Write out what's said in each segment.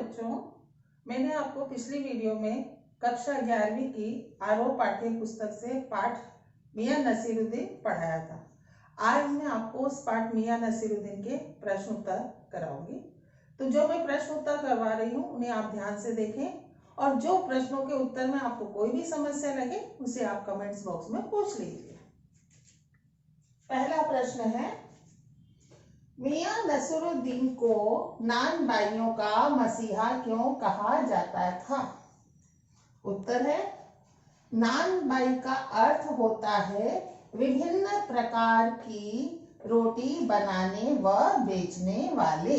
बच्चों, मैंने आपको पिछली वीडियो में कक्षा 11वीं की आरोह पाठ्य पुस्तक से पाठ मियां नसीरुद्दीन पढ़ाया था। आज मैं आपको उस पाठ मियां नसीरुद्दीन के प्रश्न उत्तर कराऊंगी। तो जो मैं प्रश्न उत्तर करवा रही हूँ उन्हें आप ध्यान से देखें और जो प्रश्नों के उत्तर में आपको कोई भी समस्या लगे उसे आप कमेंट्स बॉक्स में पूछ लीजिए। पहला प्रश्न है, मियां नसीरुद्दीन को नान भाइयों का मसीहा क्यों कहा जाता था? उत्तर है, नान भाई का अर्थ होता है विभिन्न प्रकार की रोटी बनाने व बेचने वाले।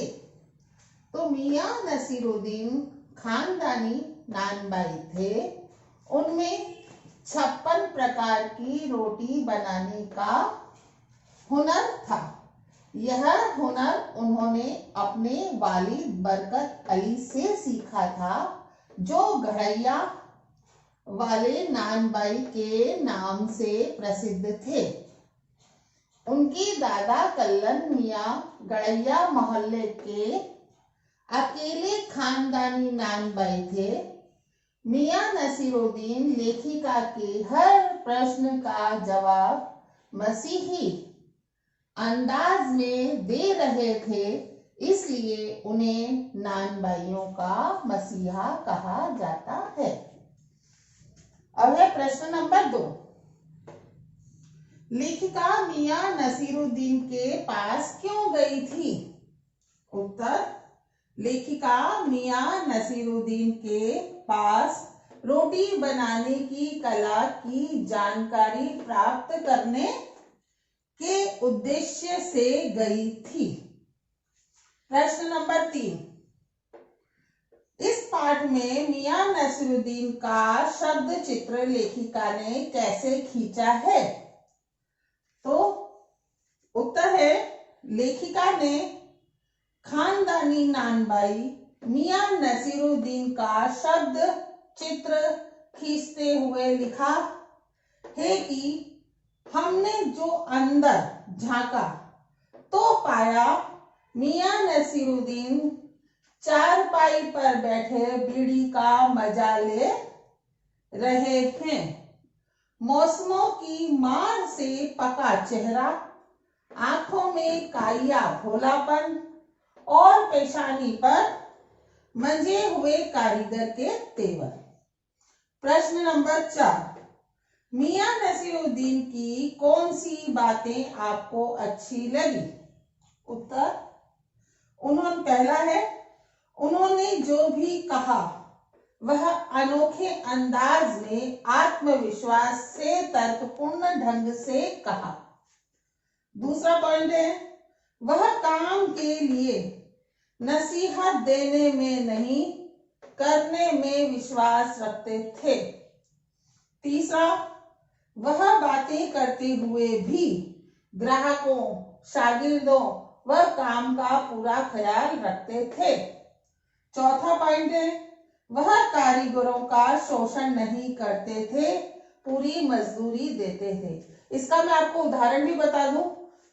तो मियां नसीरुद्दीन खानदानी नान भाई थे। उनमें 56 प्रकार की रोटी बनाने का हुनर था। यह हुनर उन्होंने अपने वालिद बरकत अली से सीखा था, जो गढ़ैया वाले नान भाई के नाम से प्रसिद्ध थे। उनकी दादा कल्लन मियां गढ़ैया मोहल्ले के अकेले खानदानी नान भाई थे। मियां नसीरुद्दीन लेखिका के हर प्रश्न का जवाब मसीही अंदाज में दे रहे थे, इसलिए उन्हें नान भाइयों का मसीहा कहा जाता है। अब है प्रश्न नंबर 2। लेखिका मियां नसीरुद्दीन के पास क्यों गई थी? उत्तर, लेखिका मियां नसीरुद्दीन के पास रोटी बनाने की कला की जानकारी प्राप्त करने के उद्देश्य से गई थी। प्रश्न नंबर 3। इस पाठ में मियां नसीरुद्दीन का शब्द चित्र लेखिका ने कैसे खींचा है? तो उत्तर है, लेखिका ने खानदानी नान भाई मियां नसीरुद्दीन का शब्द चित्र खींचते हुए लिखा है कि हमने जो अंदर झांका तो पाया मियां नसीरुद्दीन चारपाई पर बैठे बीड़ी का मजा ले रहे हैं। मौसमों की मार से पका चेहरा, आंखों में काया भोलापन और पेशानी पर मंजे हुए कारीगर के तेवर। प्रश्न नंबर 4। मियां नसीरुद्दीन की कौन सी बातें आपको अच्छी लगी? उत्तर, पहला है, उन्होंने जो भी कहा वह अनोखे अंदाज में आत्मविश्वास से तर्कपूर्ण ढंग से कहा। दूसरा पॉइंट है, वह काम के लिए नसीहत देने में नहीं करने में विश्वास रखते थे। तीसरा, वह बातें करते हुए भी ग्राहकों, शागिर्दों व काम का पूरा ख्याल रखते थे। चौथा पॉइंट है, वह कारीगरों का शोषण नहीं करते थे, पूरी मजदूरी देते थे। इसका मैं आपको उदाहरण भी बता दूं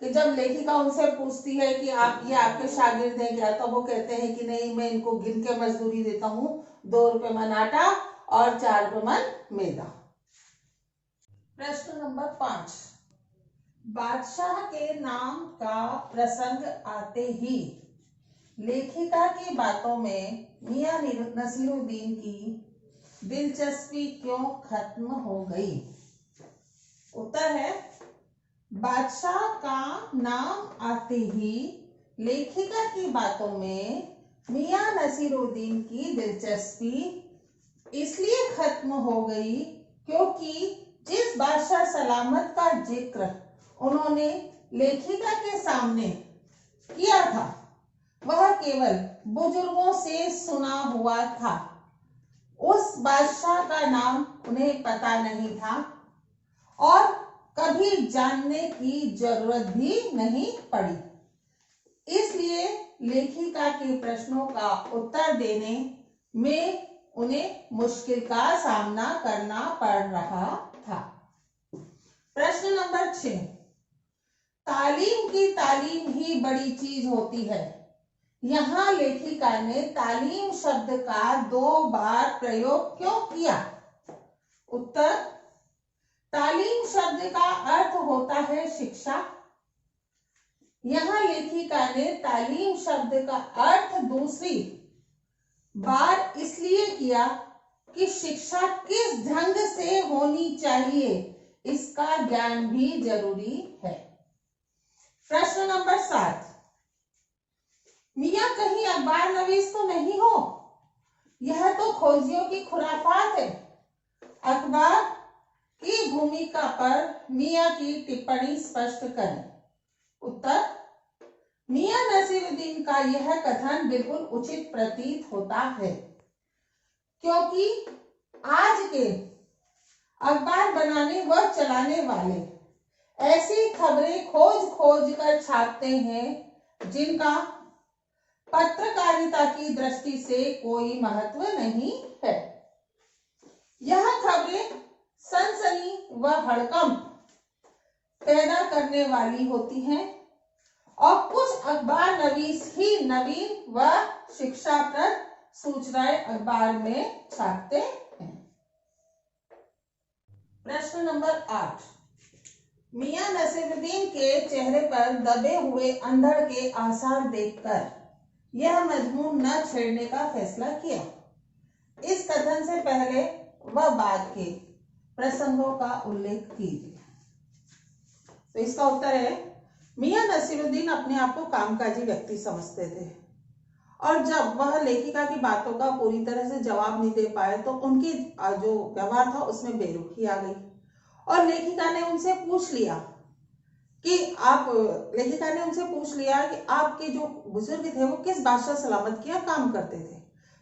कि जब लेखिका उनसे पूछती है कि आप ये आपके शागिर्द हैं क्या, तो वो कहते हैं कि नहीं, मैं इनको गिन के मजदूरी देता हूँ, 2 रुपए मन आटा और 4 रुपए मन मैदा। प्रश्न नंबर 5। बादशाह के नाम का प्रसंग आते ही लेखिका की बातों में मियां नसीरुद्दीन की दिलचस्पी क्यों खत्म हो गई? उत्तर है, बादशाह का नाम आते ही लेखिका की बातों में मियां नसीरुद्दीन की दिलचस्पी इसलिए खत्म हो गई क्योंकि जिस बादशाह सलामत का जिक्र उन्होंने लेखिका के सामने किया था वह केवल बुजुर्गों से सुना हुआ था। उस बादशाह का नाम उन्हें पता नहीं था और कभी जानने की जरूरत भी नहीं पड़ी। इसलिए लेखिका के प्रश्नों का उत्तर देने में उन्हें मुश्किल का सामना करना पड़ रहा था। प्रश्न नंबर 6। तालीम की तालीम ही बड़ी चीज होती है, यहाँ लेखिका ने तालीम शब्द का 2 बार प्रयोग क्यों किया? उत्तर, तालीम शब्द का अर्थ होता है शिक्षा। यहाँ लेखिका ने तालीम शब्द का अर्थ दूसरी बार इसलिए किया कि शिक्षा किस ढंग से होनी चाहिए इसका ज्ञान भी जरूरी है। प्रश्न नंबर 7, मियां कहीं अखबार नवीस तो नहीं हो? यह तो खोजियों की खुराफात है। अखबार की भूमिका पर मियां की टिप्पणी स्पष्ट करें। उत्तर, मियां नसीरुद्दीन का यह कथन बिल्कुल उचित प्रतीत होता है, क्योंकि आज के अखबार बनाने व चलाने वाले ऐसी खबरें खोज खोज कर छापते हैं जिनका पत्रकारिता की दृष्टि से कोई महत्व नहीं है। यह खबरें सनसनी व हड़कंप पैदा करने वाली होती हैं और कुछ अखबार नवीस ही नवीन व शिक्षाप्रद सूचनाएं अखबार में छापते हैं। प्रश्न नंबर 8, मियां नसीरुद्दीन के चेहरे पर दबे हुए अंधड़ के आसार देखकर यह मजमून न छेड़ने का फैसला किया। इस कथन से पहले व बाद के प्रसंगों का उल्लेख कीजिए। तो इसका उत्तर है, मियां नसीरुद्दीन अपने आप को कामकाजी व्यक्ति समझते थे और जब वह लेखिका की बातों का पूरी तरह से जवाब नहीं दे पाए तो उनकी जो व्यवहार था उसमें बेरुखी आ गई और लेखिका ने उनसे पूछ लिया कि आपके जो बुजुर्ग थे वो किस बादशाह सलामत किया काम करते थे।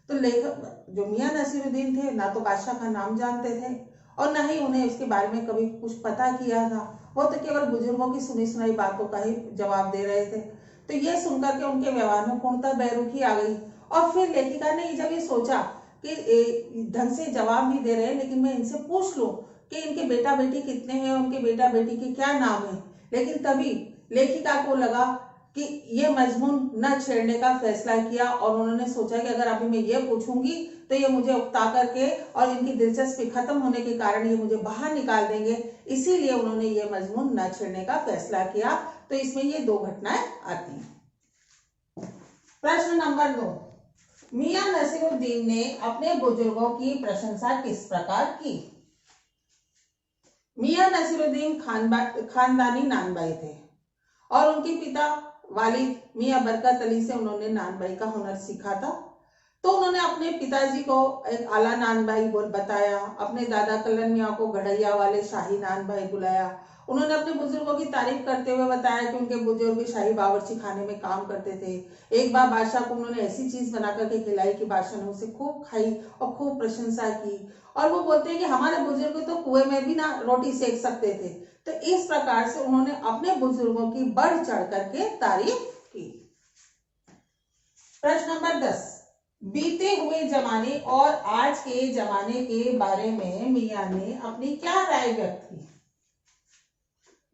तो लेखक जो मियां नसीरुद्दीन थे ना तो बादशाह का नाम जानते थे और ना ही उन्हें उसके बारे में कभी कुछ पता किया था। वो तो केवल बुजुर्गों की सुनी सुनाई बातों का ही जवाब दे रहे थे। तो ये सुनकर के उनके व्यवहार में पूर्णतः बेरुखी आ गई और फिर लेखिका ने जब ये सोचा कि ढंग से जवाब नहीं दे रहे, लेकिन मैं इनसे पूछ लूं कि इनके बेटा बेटी कितने हैं, उनके बेटा बेटी के क्या नाम है। लेकिन तभी लेखिका को लगा कि ये मजमून न छेड़ने का फैसला किया और उन्होंने सोचा कि अगर अभी मैं ये पूछूंगी तो ये मुझे उकता करके और इनकी दिलचस्पी खत्म होने के कारण ये मुझे बाहर निकाल देंगे, इसीलिए उन्होंने ये मजमून न छेड़ने का फैसला किया। तो इसमें ये 2 घटनाएं आती हैं। प्रश्न नंबर 2, मियां नसीरुद्दीन ने अपने बुजुर्गों की प्रशंसा किस प्रकार की? मियां नसीरुद्दीन खानदानी नानबाई थे और उनके पिता वालिद मियां बरकत अली से उन्होंने नानबाई का हुनर सीखा था। तो उन्होंने अपने पिताजी को एक आला नानबाई बताया, अपने दादा कल्लन मियां को गढ़ैया वाले शाही नानबाई बुलाया। उन्होंने अपने बुजुर्गों की तारीफ करते हुए बताया कि उनके बुजुर्ग शाही बावर्ची खाने में काम करते थे। एक बार बादशाह को उन्होंने ऐसी चीज बना करके खिलाई कि बादशाह ने उसे खूब खाई और खूब प्रशंसा की और वो बोलते हैं कि हमारे बुजुर्ग तो कुएं में भी ना रोटी सेक सकते थे। तो इस प्रकार से उन्होंने अपने बुजुर्गों की बढ़ चढ़ करके तारीफ की। प्रश्न नंबर 10, बीते हुए जमाने और आज के जमाने के बारे में मियां ने अपनी क्या राय व्यक्त की?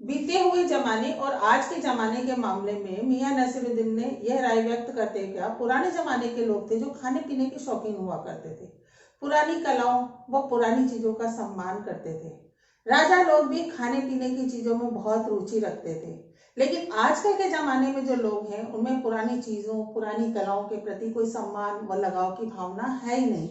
बीते हुए जमाने और आज के जमाने के मामले में मियां नसीरुद्दीन ने यह राय व्यक्त करते क्या, पुराने जमाने के लोग थे जो खाने पीने के शौकीन हुआ करते थे, पुरानी कलाओं व पुरानी चीजों का सम्मान करते थे। राजा लोग भी खाने पीने की चीजों में बहुत रुचि रखते थे। लेकिन आजकल के जमाने में जो लोग हैं उनमें पुरानी चीजों पुरानी कलाओं के प्रति कोई सम्मान व लगाव की भावना है ही नहीं,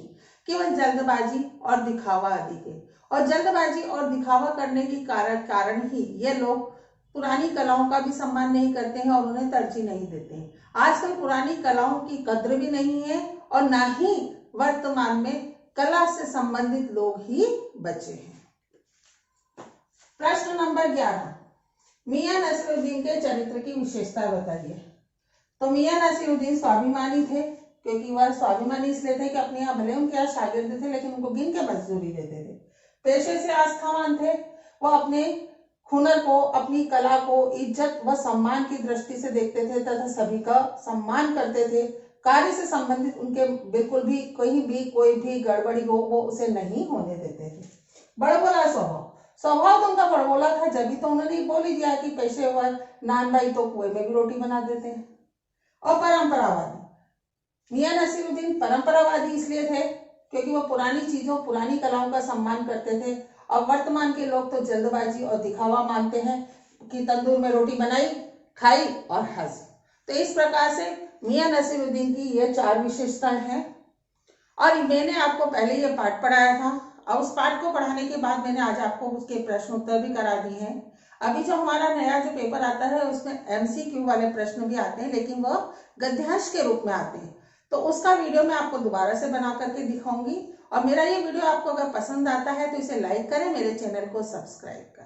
केवल जल्दबाजी और दिखावा आदि के। और जल्दबाजी और दिखावा करने के कारण ही ये लोग पुरानी कलाओं का भी सम्मान नहीं करते हैं और उन्हें तरजीह नहीं देते हैं। आजकल पुरानी कलाओं की कद्र भी नहीं है और ना ही वर्तमान में कला से संबंधित लोग ही बचे हैं। प्रश्न नंबर 11, मियां नसीरुद्दीन के चरित्र की विशेषता बताइए। तो मियां नसीरुद्दीन स्वाभिमानी थे, क्योंकि वह स्वाभिमानी इसलिए थे कि अपने यहाँ भले उनके यहाँ शागिर्द थे लेकिन उनको गिन के मजदूरी देते थे। पेशे से आस्थावान थे, वह अपने हुनर को अपनी कला को इज्जत व सम्मान की दृष्टि से देखते थे तथा सभी का सम्मान करते थे। कार्य से संबंधित उनके बिल्कुल भी कोई भी गड़बड़ी हो वो उसे नहीं होने देते थे। बड़बोला स्वभाव तो उनका बड़बोला था, जब भी तो उन्होंने बोल ही दिया कि पेशेवर नानबाई तो कुएं में भी रोटी बना देते हैं। और परंपरावादी, मियां नसीरुद्दीन परंपरावादी इसलिए थे क्योंकि वो पुरानी चीजों, पुरानी कलाओं का सम्मान करते थे। और वर्तमान के लोग तो जल्दबाजी और दिखावा मानते हैं कि तंदूर में रोटी बनाई, खाई और हंस। तो इस प्रकार से मियां नसीरुद्दीन की ये 4 विशेषताएं हैं। और मैंने आपको पहले ये पाठ पढ़ाया था और उस पाठ को पढ़ाने के बाद मैंने आज आपको उसके प्रश्न उत्तर भी करा दिए हैं। अभी जो हमारा नया जो पेपर आता है उसमें MCQ वाले प्रश्न भी आते हैं, लेकिन वो गद्यांश के रूप में आते हैं। तो उसका वीडियो मैं आपको दोबारा से बना करके दिखाऊंगी। और मेरा ये वीडियो आपको अगर पसंद आता है तो इसे लाइक करें, मेरे चैनल को सब्सक्राइब करें।